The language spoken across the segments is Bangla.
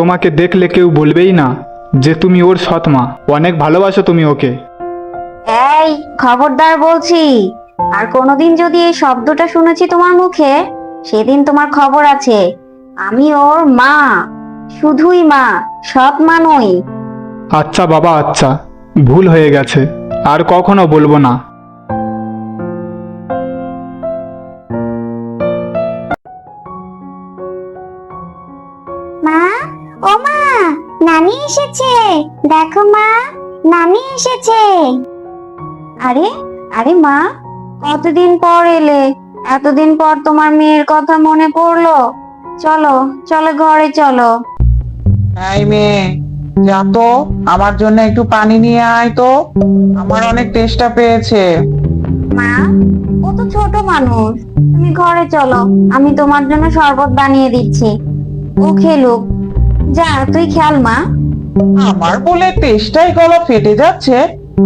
তোমাকে দেখলে কেউ বলবেই না যে তুমি ওর সৎ মা। অনেক ভালোবাসো তুমি ওকে। এই, খবরদার বলছি। আর কোনোদিন যদি এই শব্দটা শুনেছি তোমার মুখে, সেদিন তোমার খবর আছে। আমি ওর মা, শুধুই মা, সৎ মা নই। আচ্ছা বাবা, আচ্ছা, ভুল হয়ে গেছে, আর কখনো বলবো না। মা, ও মা, নানি এসেছে। দেখো মা, নানি এসেছে। আরে আরে মা, কতদিন পর এলে। এতদিন পর তোমার মেয়ের কথা মনে পড়লো। চলো চলো, ঘরে চলো। এই মেয়ে, যা তো আমার জন্য একটু পানি নিয়ে আয় তো। আমার অনেক তেষ্টা পেয়েছে। মা, ও তো ছোট মানুষ। তুমি ঘরে চলো, আমি তোমার জন্য শরবত বানিয়ে দিচ্ছি। ও খেলুক। যা, তুই খেল মা। আমার বলে তেষ্টায় গলা ফেটে যাচ্ছে,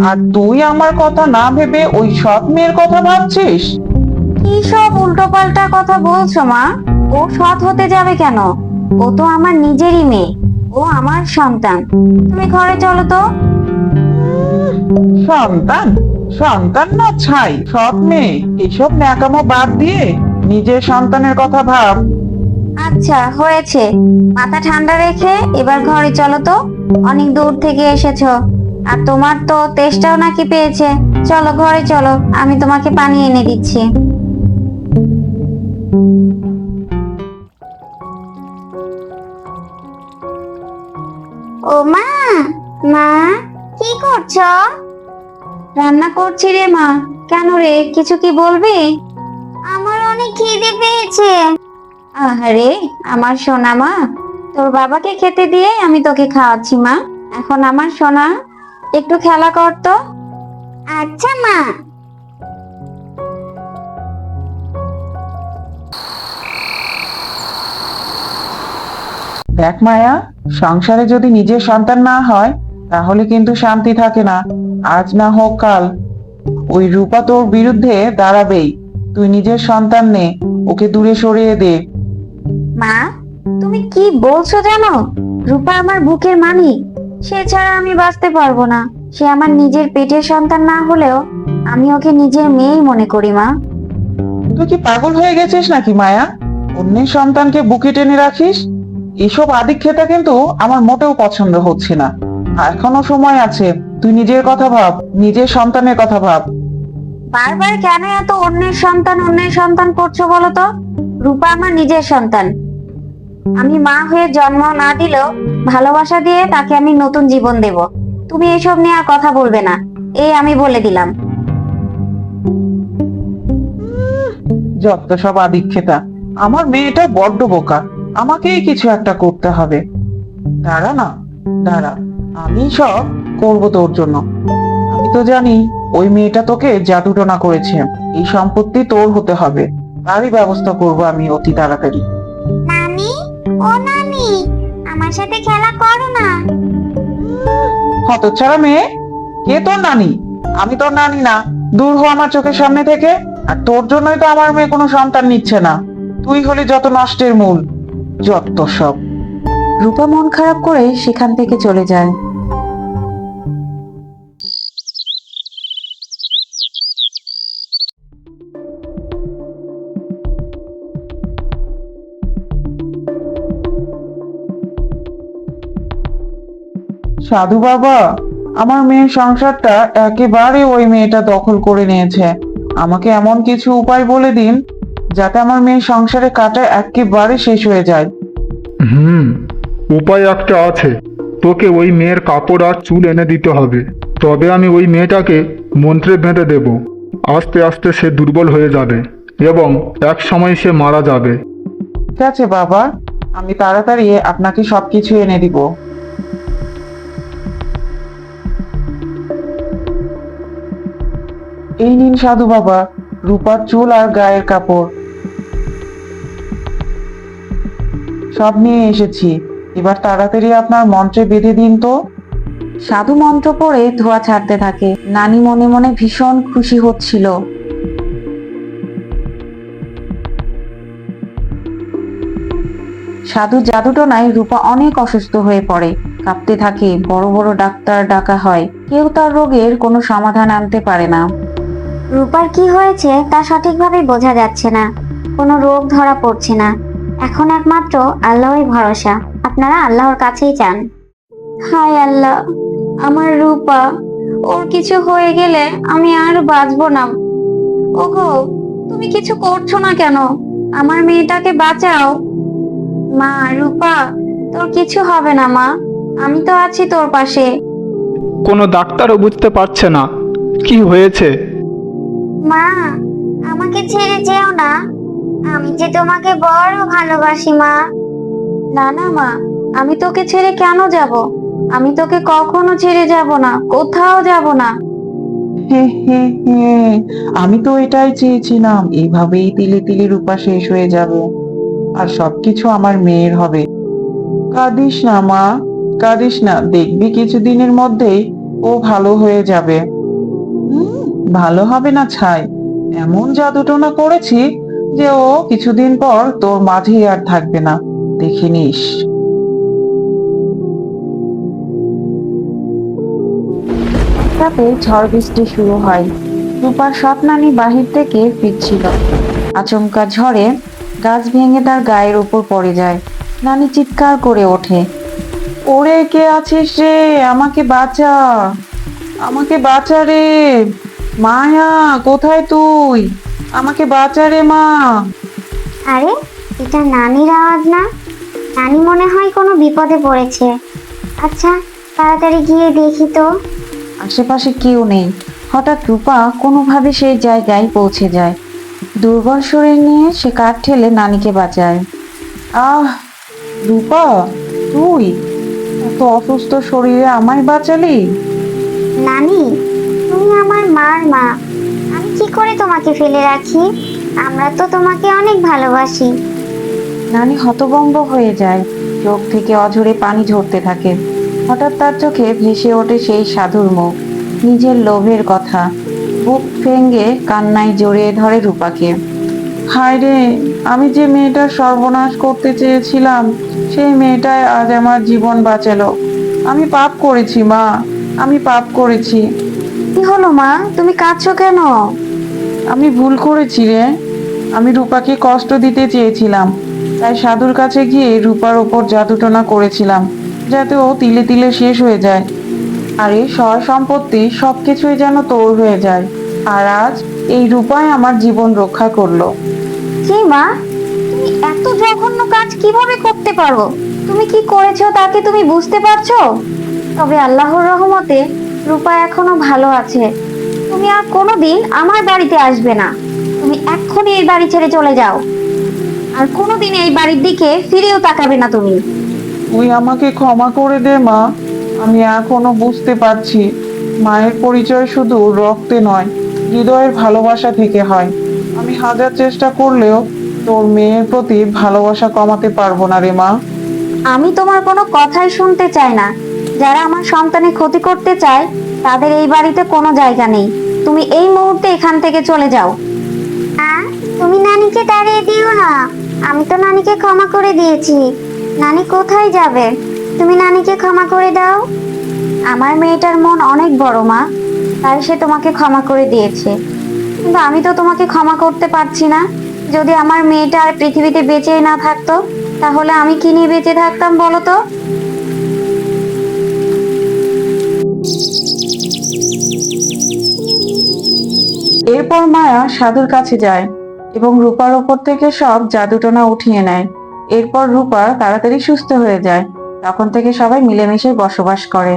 আর তুই আমার কথা না ভেবে ওই সৎ মেয়ের কথা ভাবছিস? কি সব উল্টো পাল্টা কথা বলছো মা? ও সৎ হতে যাবে কেন? ও তো আমার নিজেরই মেয়ে। ও আমার সন্তান। তুমি ঘরে চলো তো। সন্তান? সন্তান না ছাই, সৎ মেয়ে। এসব ন্যাকামো বাদ দিয়ে নিজের সন্তানের কথা ভাব। আচ্ছা হয়েছে, মাথা ঠান্ডা রেখে এবার ঘরে চলো তো। অনেক দূর থেকে এসেছো, আর তোমার তো তেষ্টাও নাকি পেয়েছে। চলো ঘরে চলো, আমি তোমাকে পানি এনে দিচ্ছি। ও মা, মা, কি করছো? রান্না করছি রে মা। কেন রে, কিছু কি বলবি? আমার অনেক খিদে পেয়েছে। আরে আমার সোনা মা, তোর বাবাকে খেতে দিয়ে আমি তোকে খাওয়াচ্ছি মা। এখন আমার সোনা, একটু খেলা কর তো। আচ্ছা মা। দেখ মায়া, সংসারে যদি নিজের সন্তান না হয় তাহলে কিন্তু শান্তি থাকে না। আজ না হোক কাল ওই রূপা তোর বিরুদ্ধে দাঁড়াবেই। তুই নিজের সন্তান নে, ওকে দূরে সরিয়ে দে। মা, তুমি কি বলছো জানো? রূপা আমার বুকের মানিক। সে ছাড়া আমি বাঁচতে পারবো না। সে আমার নিজের পেটের সন্তান না হলেও আমি ওকে নিজের মেয়েই মনে করি মা। তুই কি পাগল হয়ে গেছিস নাকি মায়া? অন্যের সন্তানকে বুকে টেনে রাখিস? এসব আদিক্ষেতা কিন্তু আমার মোটেও পছন্দ হচ্ছে না। এখনো সময় আছে, তুই নিজের কথা ভাব, নিজের সন্তানের কথা ভাব। বারবার কেন এত অন্যের সন্তান করছো বলো তো? রূপা আমার নিজের সন্তান। আমি মা হয়ে জন্ম না দিলেও ভালোবাসা দিয়ে তাকে আমি নতুন জীবন দেব। তুমি এসব নিয়ে আর কথা বলবে না, এই আমি বলে দিলাম। যত সব আদিক্ষেতা। আমার মেয়েটা বড্ড বোকা, আমাকেই কিছু একটা করতে হবে। দাঁড়া না, দাঁড়া, আমি সব করবো তোর জন্য। আমি তো জানি ওই মেয়েটা তোকে জাদুটনা করেছে। এই সম্পত্তি তোর হতে হবে, তারই ব্যবস্থা করবো আমি অতি তাড়াতাড়ি। নানি, ও নানি, আমার সাথে খেলা করো না। হতচ্ছাড়া মেয়ে, কে তোর নানি? আমি তোর নানি না, দূর হ আমার চোখের সামনে থেকে। আর তোর জন্যই তো আমার মেয়ে কোনো সন্তান নিচ্ছে না। তুই হলি যত নষ্টের মূল, যত সব। রূপা মন খারাপ করে সেখান থেকে চলে যায়। সাধু বাবা, আমার মেয়ের সংসারটা একেবারে ওই মেয়েটা দখল করে নিয়েছে। আমাকে এমন কিছু উপায় বলে দিন যাতে আমার মেয়ের সংসারে কাটা একেবারে শেষ হয়ে যায়। উপায় একটা আছে। তোকে ওই মেয়ের কাপড় আর চুল এনে দিতে হবে। তবে আমি ওই মেয়েটাকে মন্ত্রে বেঁধে দেব। আস্তে আস্তে সে দুর্বল হয়ে যাবে এবং এক সময় সে মারা যাবে। ঠিক আছে বাবা, আমি তাড়াতাড়ি আপনাকে সবকিছু এনে দিব। এই নিন সাধু বাবা, রূপার চুল আর গায়ের কাপড় সব নিয়ে এসেছি। এবার তাড়াতাড়ি আপনার মন্ত্রে বেঁধে দিন তো। সাধু মন্ত্র পড়ে ধোঁয়া ছাড়তে থাকে। নানি মনে মনে ভীষণ খুশি হচ্ছিল। সাধু জাদুটনায় রূপা অনেক অসুস্থ হয়ে পড়ে, কাঁপতে থাকে। বড় বড় ডাক্তার ডাকা হয়, কেউ তার রোগের কোনো সমাধান আনতে পারে না। রূপার কি হয়েছে তা সঠিকভাবে বোঝা যাচ্ছে না, কোনো রোগ ধরা পড়ছে না। এখন একমাত্র আল্লাহই ভরসা, আপনারা আল্লাহর কাছেই চান। হায় আল্লাহ, আমার রূপা, ওর কিছু হয়ে গেলে আমি আর বাঁচবো না। ওগো, তুমি কিছু করছো না কেন? আমার মেয়েটাকে বাঁচাও। মা, রূপা, তোর কিছু হবে না মা, আমি তো আছি তোর পাশে। কোনো ডাক্তারও বুঝতে পারছে না কি হয়েছে। মা, আমাকে ছেড়ে যেও না, আমি যে তোমাকে বড় ভালোবাসি মা। না না মা, আমি তোকে ছেড়ে কেন যাব? আমি তোকে কখনো ছেড়ে যাব না, কোথাও যাব না। হে হে হে, আমি তো এটাই চেয়েছিলাম, এইভাবেই তিলে তিলে রূপা শেষ হয়ে যাবে আর সবকিছু আমার মেয়ের হবে। কাঁদিস না মা, কাঁদিস না, দেখবি কিছুদিনের মধ্যেই ও ভালো হয়ে যাবে। ভালো হবে না ছাই, এমন জাদুটোনা করেছি যে ও কিছুদিন পর তোর মাঝেই আর থাকবে না, দেখে নিস। রাতে ঝড় বৃষ্টি শুরু হয়। রূপার সৎ নানি বাহির থেকে ফিরছিল। আচমকা ঝড়ে গাছ ভেঙে তার গায়ের উপর পড়ে যায়। নানি চিৎকার করে ওঠে, ওরে কে আছিস রে, আমাকে বাঁচা, আমাকে বাঁচা রে, মায়া কোথায় তুই, আমাকে বাঁচা রে মা। আরে, এটা নানির আওয়াজ না? নানি মনে হয় কোনো বিপদে পড়েছে। আচ্ছা, তাড়াতাড়ি গিয়ে দেখি তো। আশেপাশে কেউ নেই। হঠাৎ রূপা কোনোভাবে সেই জায়গায় পৌঁছে যায়। দুর্বল শরীর নিয়ে সে কাঠ ঠেলে নানিকে বাঁচায়। আহ, রূপা, তুই এত অসুস্থ শরীরে আমায় বাঁচালি? নানি, তুমি আমার মার মা, আমি কি করে তোমাকে ফেলে রাখি? আমরা তো তোমাকে অনেক ভালোবাসি। নানি হতভম্ব হয়ে যায়, চোখ থেকে অঝরে পানি ঝরতে থাকে। হঠাৎ তার চোখে ভেসে ওঠে সেই সাধুর মুখ, নিজের লোভের কথা। বুক ভেঙে কান্নায় জড়িয়ে ধরে রূপাকে। হায় রে, আমি যে মেয়েটার সর্বনাশ করতে চেয়েছিলাম, সেই মেয়েটাই আজ আমার জীবন বাঁচালো। আমি পাপ করেছি মা, আমি পাপ করেছি। কি হলো মা, তুমি কাঁদছো কেন? আমি ভুল করেছি রে, আমি রূপাকে কষ্ট দিতে চেয়েছিলাম, তাই সাধুর কাছে গিয়ে রূপার ওপর জাদুটোনা করেছিলাম, যাতে ও তিলে তিলে শেষ হয়ে যায়। আর এই সয় সম্পত্তি সবকিছুই যেন তোর হয়ে যায়। আর আজ এই রূপাই আমার জীবন রক্ষা করলো। কি মা, তুমি এত জঘন্য কাজ কিভাবে করতে পারো? তুমি কি করেছো তাকে তুমি বুঝতে পারছো? তবে আল্লাহর রহমতে রূপা এখনো ভালো আছে। তুমি আর কোনোদিন আমার বাড়িতে আসবে না। তুমি এক্ষুনি এই বাড়ি ছেড়ে চলে যাও, আর কোনোদিন এই বাড়ির দিকে ফিরেও তাকাবে না তুমি। তুই আমাকে ক্ষমা করে দে মা, আমি এখনো বুঝতে পারছি মায়ের পরিচয় শুধু রক্তে নয়, হৃদয়ের ভালোবাসা থেকে হয়। আমি হাজার চেষ্টা করলেও তোর মেয়ের প্রতি ভালোবাসা কমাতে পারবো না রে মা। আমি তোমার কোনো কথাই শুনতে চাই না। যারা আমার সন্তানের ক্ষতি করতে চায় তাদের এই বাড়িতে কোনো জায়গা নেই। তুমি এই মুহূর্তে এখান থেকে চলে যাও। তুমি নানিকে তাড়িয়ে দিও না, আমি তো নানিকে ক্ষমা করে দিয়েছি। নানি কোথায় যাবে? তুমি নানিকে ক্ষমা করে দাও। আমার মেয়েটার মন অনেক বড় মা, তাই সে তোমাকে ক্ষমা করে দিয়েছে। কিন্তু আমি তো তোমাকে ক্ষমা করতে পারছি না। যদি আমার মেয়েটা আর পৃথিবীতে বেঁচেই না থাকতো, তাহলে আমি কি নিয়ে বেঁচে থাকতাম বলো তো? এরপর মায়া সাধুর কাছে যায় এবং রূপার ওপর থেকে সব জাদুটোনা উঠিয়ে নেয়। এরপর রূপা তাড়াতাড়ি সুস্থ হয়ে যায়। তখন থেকে সবাই মিলেমিশে বসবাস করে।